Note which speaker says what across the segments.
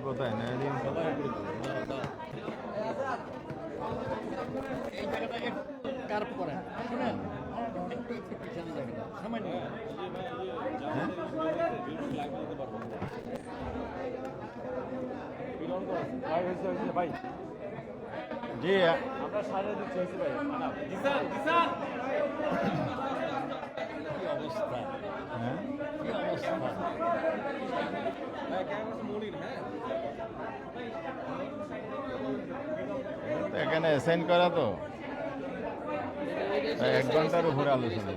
Speaker 1: কোথায় না
Speaker 2: এই জায়গাটা একটু কার্ভ করেন, শুনেন, একটু একটু পিছনে জায়গাটা সামান্য।
Speaker 3: ভাই
Speaker 1: জি
Speaker 3: আমরা সারা দিচ্ছি ভাই
Speaker 2: কি অবস্থা,
Speaker 1: হ্যাঁ
Speaker 2: কি অবস্থা!
Speaker 1: এখানে অ্যাসাইন করা তো 1 ঘন্টার উপরে আলোচনা।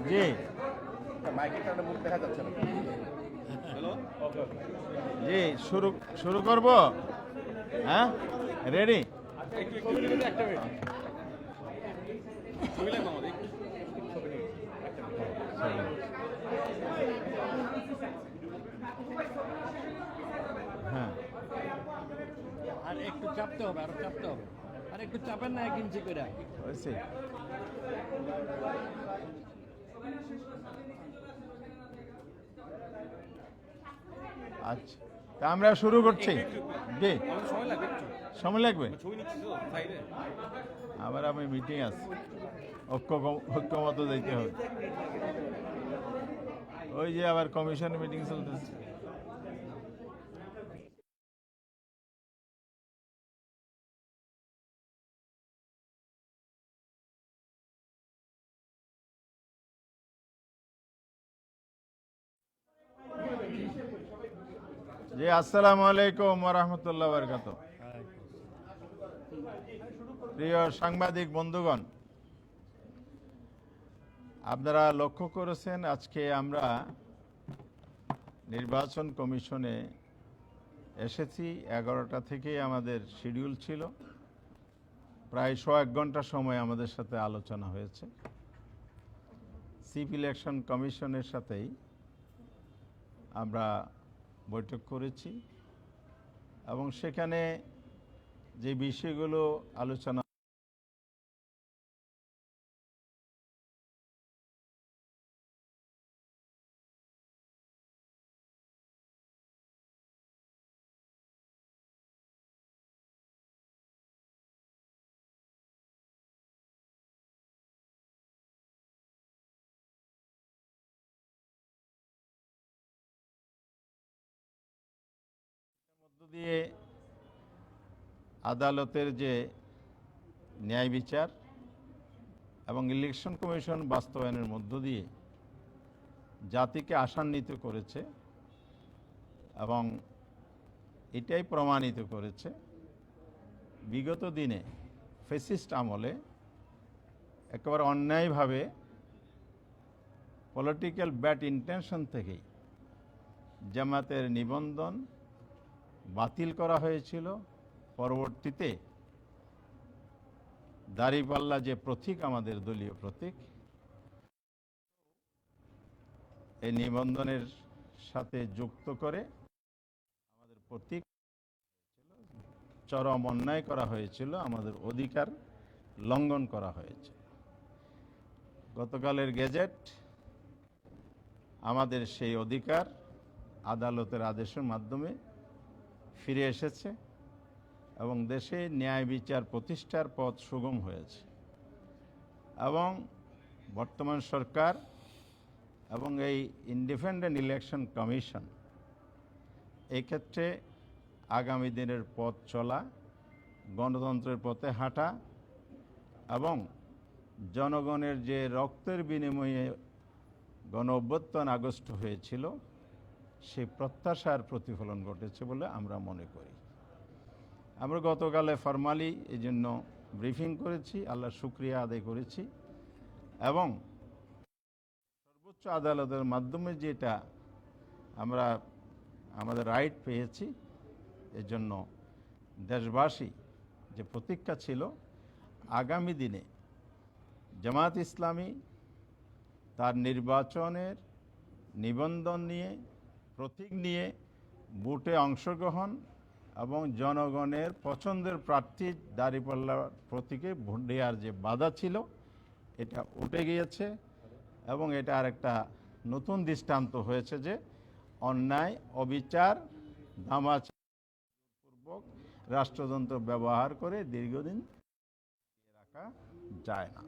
Speaker 1: জি
Speaker 3: মাইকের মুখ দেখা যাচ্ছে না।
Speaker 1: জি শুরু করব। হ্যাঁ রেডি।
Speaker 3: একটা মিনিট
Speaker 1: হ্যাঁ
Speaker 2: আর একটু চাপতে হবে, আরো চাপতে হবে, আর একটু চাপেন না 1 ইঞ্চি করে।
Speaker 1: হয়েছে। আচ্ছা তা আমরা শুরু করছি। জি সময় লাগবে, আবার আমি মিটিং আছে, ঐক্যমত যাইতে হবে। ওই যে আবার কমিশন মিটিং চলতেছে। জি আসসালামু আলাইকুম ওয়া রাহমাতুল্লাহি ওয়া বারাকাতুহু। প্রিয় সাংবাদিক বন্ধুগণ, আপনারা লক্ষ্য করেছেন আজকে আমরা নির্বাচন কমিশনে এসেছি। 11টা থেকে আমাদের শিডিউল ছিল, প্রায় 1 ঘন্টা সময় আমাদের সাথে আলোচনা হয়েছে। চিফ ইলেকশন কমিশনের সাথেই আমরা বৈঠক করেছি এবং সেখানে যে বিষয়গুলো আলোচনা দিয়ে আদালতের যে ন্যায় বিচার এবং ইলেকশন কমিশন বাস্তবায়নের মধ্য দিয়ে জাতিকে আশান্বিত করেছে এবং এটাই প্রমাণিত করেছে বিগত দিনে ফ্যাসিস্ট আমলে একেবারে অন্যায়ভাবে পলিটিক্যাল ব্যাড ইন্টেনশন থেকেই জামাতের নিবন্ধন বাতিল করা হয়েছিল। পরবর্তীতে দাঁড়িপাল্লা যে প্রতীক, আমাদের দলীয় প্রতীক, এই নিবন্ধনের সাথে যুক্ত করে আমাদের প্রতীক চরম অন্যায় করা হয়েছিল, আমাদের অধিকার লঙ্ঘন করা হয়েছে। গতকালের গেজেট আমাদের সেই অধিকার আদালতের আদেশের মাধ্যমে ফিরে এসেছে এবং দেশে ন্যায় বিচার প্রতিষ্ঠার পথ সুগম হয়েছে। এবং বর্তমান সরকার এবং এই ইন্ডিপেন্ডেন্ট ইলেকশন কমিশন এই ক্ষেত্রে আগামী দিনের পথ চলা, গণতন্ত্রের পথে হাঁটা এবং জনগণের যে রক্তের বিনিময়ে গণ অভ্যুত্থান আগস্ট হয়েছিল সেই প্রত্যাশার প্রতিফলন ঘটেছে বলে আমরা মনে করি। আমরা গতকালে ফরমালি এই জন্য ব্রিফিং করেছি, আল্লাহর শুকরিয়া আদায় করেছি এবং সর্বোচ্চ আদালতের মাধ্যমে যেটা আমরা আমাদের রাইট পেয়েছি, এজন্য দেশবাসী যে প্রতীক্ষা ছিল আগামী দিনে জামাত ইসলামী তার নির্বাচনের নিবন্ধন নিয়ে, প্রতীক নিয়ে ভোটে অংশগ্রহণ এবং জনগণের পছন্দের প্রার্থী দাঁড়িপাল্লা প্রতীকে ভোট দেওয়ার যে বাধা ছিল এটা উঠে গিয়েছে এবং এটা আরেকটা নতুন দৃষ্টান্ত হয়েছে যে অন্যায়, অবিচার, দামাচারপূর্বক রাষ্ট্রযন্ত্র ব্যবহার করে দীর্ঘদিন রাখা যায় না।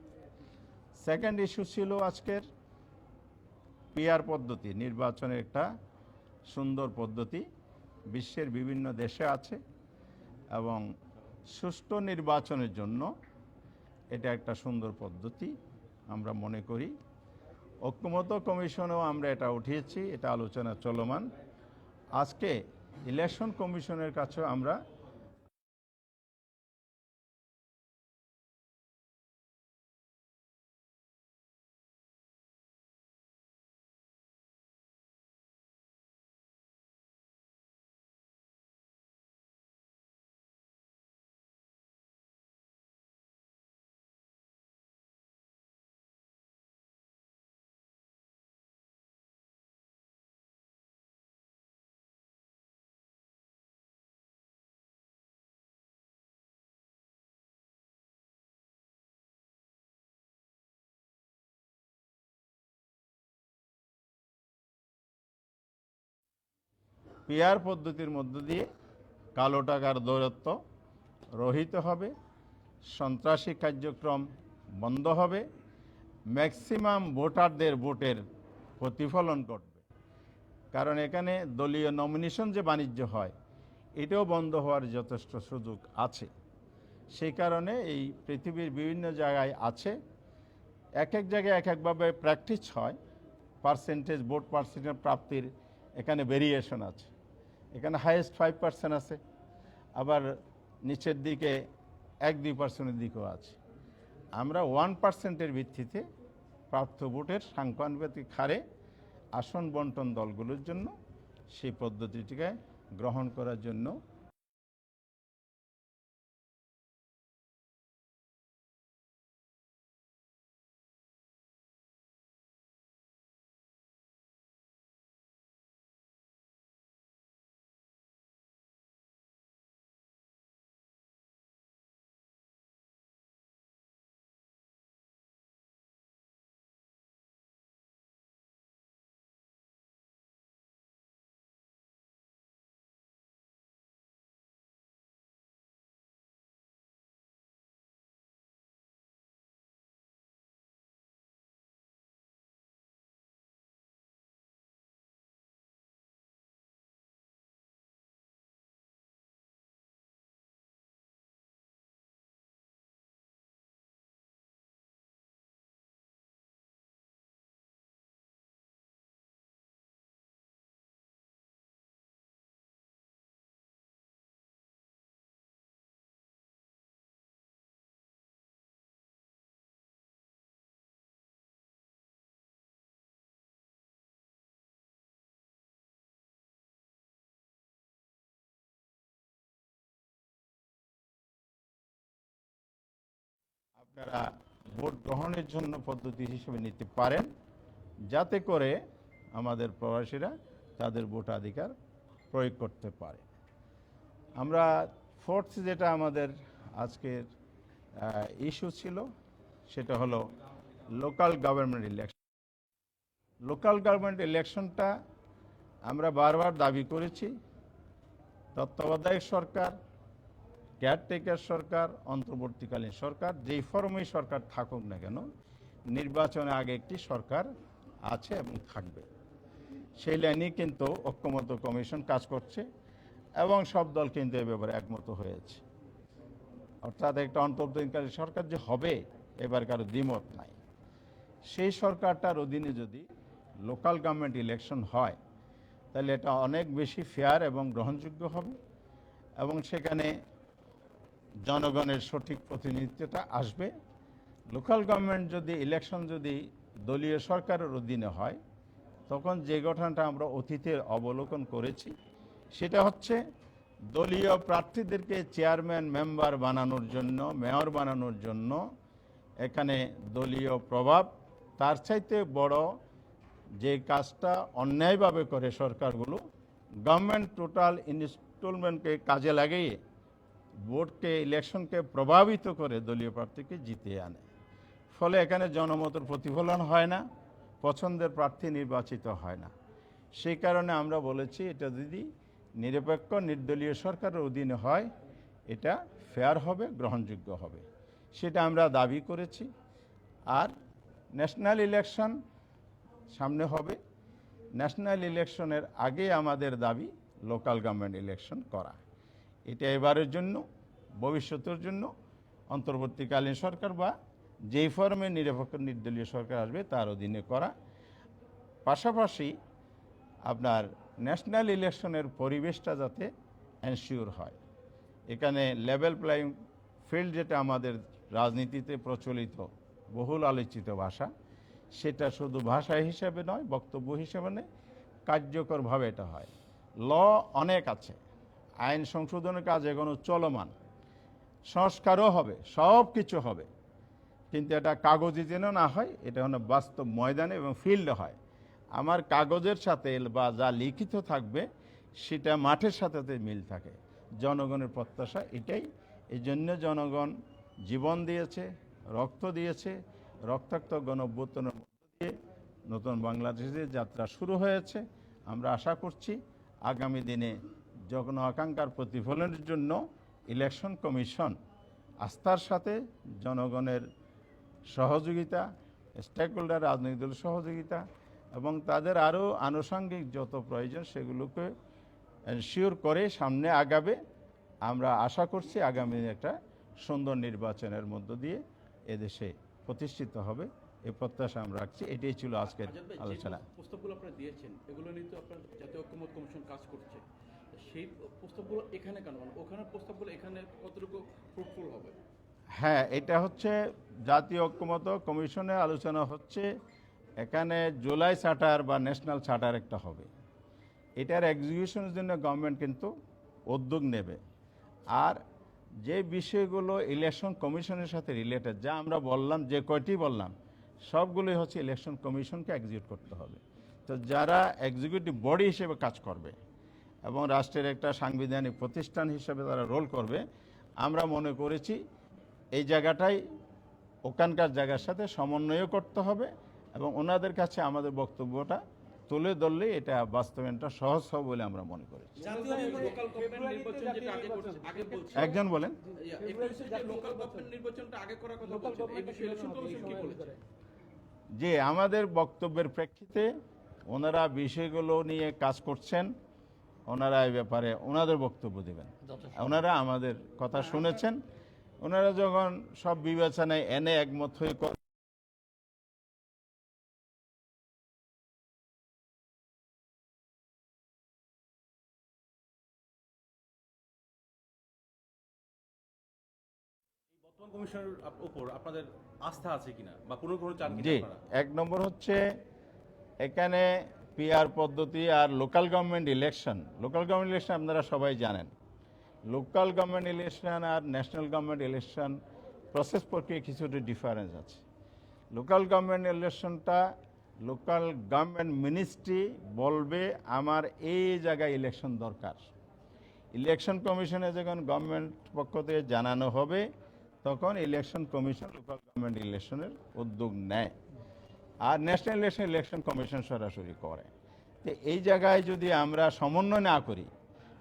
Speaker 1: সেকেন্ড ইস্যু ছিল আজকের পিআর পদ্ধতি। নির্বাচনের একটা সুন্দর পদ্ধতি বিশ্বের বিভিন্ন দেশে আছে এবং সুষ্ঠু নির্বাচনের জন্য এটা একটা সুন্দর পদ্ধতি আমরা মনে করি। ঐক্যমত্য কমিশনেও আমরা এটা উঠিয়েছি, এটা আলোচনা চলমান। আজকে ইলেকশন কমিশনের কাছেও আমরা পিআর পদ্ধতির মধ্য দিয়ে কালো টাকার দৌরাত্ম্য রহিত হবে, সন্ত্রাসী কার্যক্রম বন্ধ হবে, ম্যাক্সিমাম ভোটারদের ভোটের প্রতিফলন ঘটবে। কারণ এখানে দলীয় নমিনেশন যে বাণিজ্য হয় এটাও বন্ধ হওয়ার যথেষ্ট সুযোগ আছে। সেই কারণে এই পৃথিবীর বিভিন্ন জায়গায় আছে, এক এক জায়গায় এক একভাবে প্র্যাকটিস হয়। পার্সেন্টেজ, ভোট পার্সেন্টেজ প্রাপ্তির এখানে ভেরিয়েশন আছে। এখানে হাইয়েস্ট 5% আছে, আবার নিচের দিকে 1-2%-এর দিকেও আছে। আমরা 1%-এর ভিত্তিতে প্রাপ্ত ভোটের সাংখ্যানুপাতিক হারে আসন বন্টন দলগুলোর জন্য সেই পদ্ধতিটিকে গ্রহণ করার জন্য আপনারা ভোট গ্রহণের জন্য পদ্ধতি হিসেবে নিতে পারেন, যাতে করে আমাদের প্রবাসীরা তাদের ভোটাধিকার প্রয়োগ করতে পারে। আমরা ফোর্থ যেটা আমাদের আজকের ইস্যু ছিল সেটা হলো local government election. Local government ইলেকশনটা আমরা বারবার দাবি করেছি, তত্ত্বাবধায়ক সরকার, কেয়ারটেকার সরকার, অন্তর্বর্তীকালীন সরকার, যেই ফর্মেই সরকার থাকুক না কেন, নির্বাচনের আগে একটি সরকার আছে এবং থাকবে। সেই লাইনে কিন্তু ঐক্যমত্য কমিশন কাজ করছে এবং সব দল কিন্তু এ ব্যাপারে একমত হয়েছে। অর্থাৎ একটা অন্তর্বর্তীকালীন সরকার যে হবে এবার কারো দ্বিমত নাই। সেই সরকারটার অধীনে যদি লোকাল গভর্নমেন্ট ইলেকশন হয় তাহলে এটা অনেক বেশি ফেয়ার এবং গ্রহণযোগ্য হবে এবং সেখানে জনগণের সঠিক প্রতিনিধিত্বটা আসবে। লোকাল গভর্নমেন্ট যদি ইলেকশন যদি দলীয় সরকারের অধীনে হয় তখন যে ঘটনাটা আমরা অতীতে অবলোকন করেছি সেটা হচ্ছে দলীয় প্রার্থীদেরকে চেয়ারম্যান, মেম্বার বানানোর জন্য, মেয়র বানানোর জন্য এখানে দলীয় প্রভাব, তার চাইতে বড় যে কাজটা অন্যায়ভাবে করে সরকারগুলো, গভর্নমেন্ট টোটাল ইনস্টলমেন্টকে কাজে লাগিয়ে ভোটকে, ইলেকশনকে প্রভাবিত করে দলীয় প্রার্থীকে জিতিয়ে আনে। ফলে এখানে জনমতের প্রতিফলন হয় না, পছন্দের প্রার্থী নির্বাচিত হয় না। সেই কারণে আমরা বলেছি এটা যদি নিরপেক্ষ নির্দলীয় সরকারের অধীনে হয় এটা ফেয়ার হবে, গ্রহণযোগ্য হবে, সেটা আমরা দাবি করেছি। আর ন্যাশনাল ইলেকশন সামনে হবে, ন্যাশনাল ইলেকশনের আগে আমাদের দাবি লোকাল গভর্নমেন্ট ইলেকশন করা। এটা এবারের জন্য, ভবিষ্যতের জন্য অন্তর্বর্তীকালীন সরকার বা যেই ফর্মে নিরপেক্ষ নির্দলীয় সরকার আসবে তার অধীনে করা। পাশাপাশি আপনার ন্যাশনাল ইলেকশনের পরিবেশটা যাতে এনশিওর হয়। এখানে লেভেল প্লেইং ফিল্ড, যেটা আমাদের রাজনীতিতে প্রচলিত বহুল আলোচিত ভাষা, সেটা শুধু ভাষা হিসেবে নয়, বক্তব্য হিসেবে নয়, কার্যকরভাবে এটা হয়। ল অনেক আছে, আইন সংশোধনের কাজ এখনো চলমান, সংস্কারও হবে, সব কিছু হবে, কিন্তু এটা কাগজে যেন না হয়, এটা যেন বাস্তব ময়দানে এবং ফিল্ডে হয়। আমার কাগজের সাথে বা যা লিখিত থাকবে সেটা মাঠের সাথে মিল থাকে। জনগণের প্রত্যাশা এটাই। এই জন্য জনগণ জীবন দিয়েছে, রক্ত দিয়েছে। রক্তাক্ত গণঅভ্যুত্থানের মধ্য দিয়ে নতুন বাংলাদেশের যাত্রা শুরু হয়েছে। আমরা আশা করছি আগামী দিনে জন আকাঙ্ক্ষার প্রতিফলনের জন্য ইলেকশন কমিশন আস্থার সাথে জনগণের সহযোগিতা, স্টেক হোল্ডার রাজনৈতিক দলের সহযোগিতা এবং তাদের আরও আনুষঙ্গিক যত প্রয়োজন সেগুলোকে এনশিওর করে সামনে আগাবে। আমরা আশা করছি আগামী একটা সুন্দর নির্বাচনের মধ্য দিয়ে এদেশে প্রতিষ্ঠিত হবে, এই প্রত্যাশা আমরা রাখছি। এটাই ছিল আজকের আলোচনা।
Speaker 4: প্রস্তাবগুলো আপনারা দিয়েছেন, এগুলো নিয়ে তো আপনার জাতীয় ঐক্যমত্য কমিশন কাজ করছে, সেই প্রস্তাবগুলো এখানে কেন, মানে ওখানে প্রস্তাবগুলো এখানে কতটুকু ফ্রুটফুল হবে?
Speaker 1: হ্যাঁ, এটা হচ্ছে জাতীয় ঐক্যমত্য কমিশনে আলোচনা হচ্ছে। এখানে জুলাই চার্টার বা ন্যাশনাল চার্টার একটা হবে, এটার এক্সিকিউশনের জন্য গভর্নমেন্ট কিন্তু উদ্যোগ নেবে। আর যে বিষয়গুলো ইলেকশন কমিশনের সাথে রিলেটেড, যা আমরা বললাম, যে কয়টি বললাম, সবগুলোই হচ্ছে ইলেকশন কমিশনকে এক্সিকিউট করতে হবে। তো যারা এক্সিকিউটিভ বডি হিসেবে কাজ করবে এবং রাষ্ট্রের একটা সাংবিধানিক প্রতিষ্ঠান হিসেবে তারা রোল করবে, আমরা মনে করেছি এই জায়গাটাই ওখানকার জায়গার সাথে সমন্বয় করতে হবে এবং ওনাদের কাছে আমাদের বক্তব্যটা তুলে ধরলে এটা বাস্তবায়নটা সহজ হবে বলে আমরা মনে করি।
Speaker 4: লোকাল গভর্নমেন্ট নির্বাচন যেটা আগে বলছে,
Speaker 1: একজন বলেন।
Speaker 4: লোকাল গভর্নমেন্ট নির্বাচনটা আগে করার কথা বলছেন, এই বিষয়ে ইলেকশন কমিশন কি বলেছে?
Speaker 1: যে আমাদের বক্তব্যের প্রেক্ষিতে ওনারা বিষয়গুলো নিয়ে কাজ করছেন, ওনারা এই ব্যাপারে ওনাদের বক্তব্য দেবেন। ওনারা আমাদের কথা শুনেছেন, ওনারা যখন সব বিবেচনায় এনে একমত হয়ে
Speaker 3: বর্তমান কমিশনের উপর আপনাদের আস্থা আছে কিনা বা পুনর্গ্রহণ চান কিনা
Speaker 1: জি,
Speaker 3: আপনারা?
Speaker 1: এক নম্বর হচ্ছে এখানে পিআর পদ্ধতি আর local government election. Local government election আপনারা সবাই জানেন, লোকাল গভর্নমেন্ট ইলেকশন আর ন্যাশনাল গভর্নমেন্ট ইলেকশন প্রসেস প্রক্রিয়া কিছুটা ডিফারেন্স আছে। লোকাল গভর্নমেন্ট ইলেকশনটা লোকাল গভর্নমেন্ট মিনিস্ট্রি বলবে আমার এই জায়গায় ইলেকশন দরকার। ইলেকশন কমিশনে যখন গভর্নমেন্ট পক্ষ থেকে জানানো হবে তখন ইলেকশন কমিশন লোকাল গভর্নমেন্ট ইলেকশনের উদ্যোগ নেয়, আর ন্যাশনাল ইলেকশন কমিশন সরাসরি করে। তো এই জায়গায় যদি আমরা সমন্বয় না করি,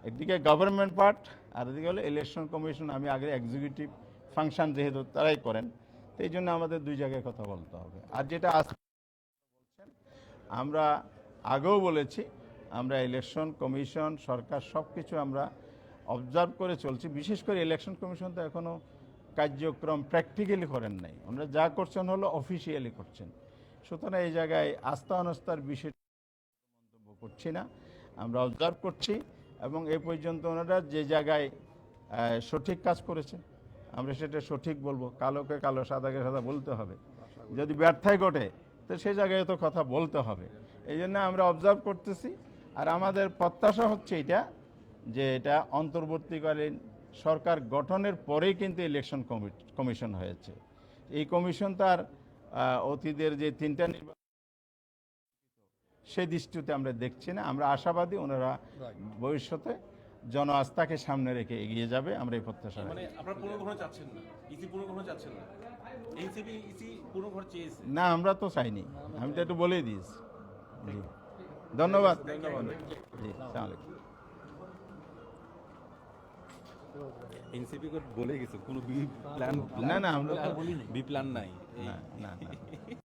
Speaker 1: একদিকে গভর্নমেন্ট পার্ট আর এদিকে হলো ইলেকশন কমিশন, আমি আগে এক্সিকিউটিভ ফাংশন যেহেতু তারাই করেন, তো এই জন্য আমাদের দুই জায়গায় কথা বলতে হবে। আর যেটা বলছেন, আমরা আগেও বলেছি, আমরা ইলেকশন কমিশন সরকার সব কিছু আমরা অবজার্ভ করে চলছি। বিশেষ করে ইলেকশন কমিশন তো এখনও কার্যক্রম প্র্যাকটিক্যালি করেন নাই, ওনারা যা করছেন হলো অফিসিয়ালি করছেন। সুতরাং এই জায়গায় আস্থা অনাস্থার বিষয় মন্তব্য করছি না, আমরা অবজার্ভ করছি এবং এ পর্যন্ত ওনারা যে জায়গায় সঠিক কাজ করেছে আমরা সেটা সঠিক বলবো, কালোকে কালো সাদাকে সাদা বলতে হবে। যদি ব্যর্থায় ঘটে তো সে জায়গায় তো কথা বলতে হবে। এই জন্য আমরা অবজার্ভ করতেছি। আর আমাদের প্রত্যাশা হচ্ছে এটা, যে এটা অন্তর্বর্তীকালীন সরকার গঠনের পরেই কিন্তু ইলেকশন কমিশন হয়েছে। এই কমিশন তার অতীতের যে তিনটা নির্বাচন সেই দৃষ্টিতে আমরা দেখছি না। আমরা আশাবাদী ওনারা ভবিষ্যতে জন আস্থাকে সামনে রেখে এগিয়ে যাবে, আমরা এই প্রত্যাশা রাখি।
Speaker 3: মানে আপনারা পুনর্গ্রহণ চাচ্ছেন না, ইসি পুনর্গ্রহণ চাচ্ছেন না? ইসি পুনর্গ্রহণ চেয়েছে
Speaker 1: না, আমরা তো চাইনি, আমি তো একটু বলেই দিয়েছি। জি। ধন্যবাদ
Speaker 3: ধন্যবাদ।
Speaker 1: জি আসসালামু আলাইকুম।
Speaker 3: এনসিপি বলে গেছে কোনো বি প্ল্যান
Speaker 1: না না আমরা তো
Speaker 3: বি প্ল্যান নাই
Speaker 1: না না না